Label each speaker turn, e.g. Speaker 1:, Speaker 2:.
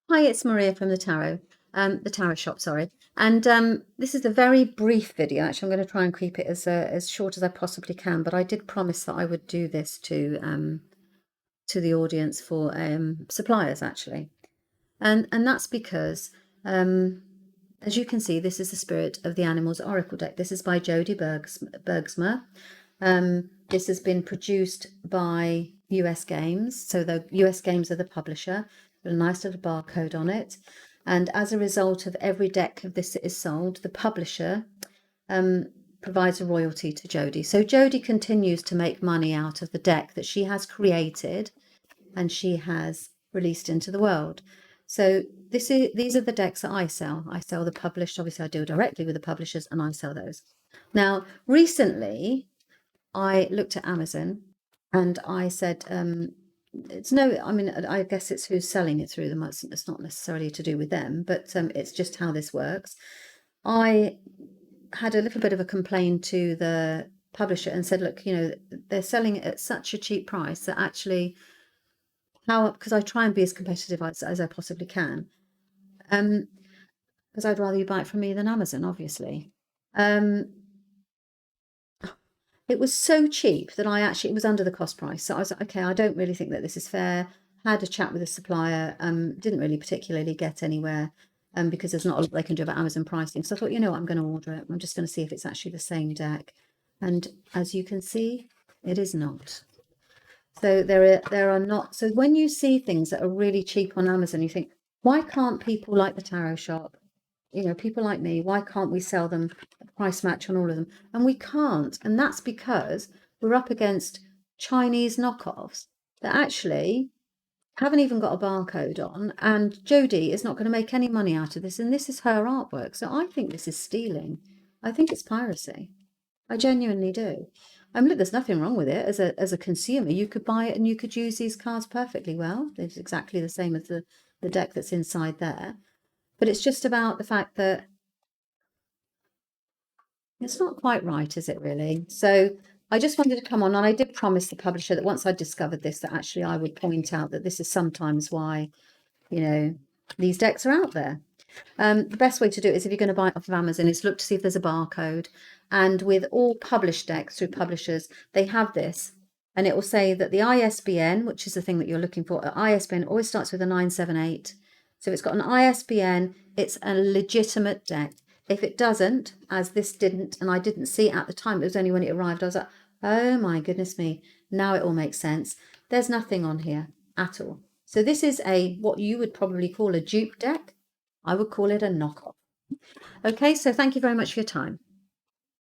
Speaker 1: Hi, it's Maria from the Tarot shop, sorry. And this is a very brief video. Actually, I'm going to try and keep it as short as I possibly can. But I did promise that I would do this to the audience for suppliers, actually. And that's because, as you can see, this is the Spirit of the Animals Oracle deck. This is by Jodie Bergsma. This has been produced by US Games. So the US Games are the publisher. Got a nice little barcode on it. And as a result of every deck of this that is sold, the publisher provides a royalty to Jodie. So Jodie continues to make money out of the deck that she has created and she has released into the world. So these are the decks that I sell. I sell the published. Obviously, I deal directly with the publishers and I sell those. Now, recently, I looked at Amazon and I said, I guess it's who's selling it through them. It's not necessarily to do with them, but it's just how this works. I had a little bit of a complaint to the publisher and said, look, they're selling it at such a cheap price that actually, because I try and be as competitive as I possibly can, because I'd rather you buy it from me than Amazon, obviously. It was so cheap that it was under the cost price. So I was like, okay, I don't really think that this is fair. Had a chat with the supplier, didn't really particularly get anywhere, because there's not a lot they can do about Amazon pricing. So I thought, what, I'm going to order it. I'm just going to see if it's actually the same deck. And as you can see, it is not. So there are not. So when you see things that are really cheap on Amazon, you think, why can't people like the Tarot shop, people like me, why can't we sell them a price match on all of them? And we can't. And that's because we're up against Chinese knockoffs that actually haven't even got a barcode on. And Jodie is not going to make any money out of this. And this is her artwork. So I think this is stealing. I think it's piracy. I genuinely do. Look, there's nothing wrong with it. As a consumer, you could buy it and you could use these cards perfectly well. It's exactly the same as the deck that's inside there. But it's just about the fact that it's not quite right, is it really? So I just wanted to come on, and I did promise the publisher that once I discovered this, that actually I would point out that this is sometimes why, these decks are out there. The best way to do it is, if you're going to buy it off of Amazon, is look to see if there's a barcode. And with all published decks through publishers, they have this. And it will say that the ISBN, which is the thing that you're looking for, ISBN always starts with a 978. So if it's got an ISBN, it's a legitimate deck. If it doesn't, as this didn't, and I didn't see it at the time, it was only when it arrived, I was like, oh my goodness me, now it all makes sense. There's nothing on here at all. So this is what you would probably call a dupe deck. I would call it a knockoff. Okay, so thank you very much for your time.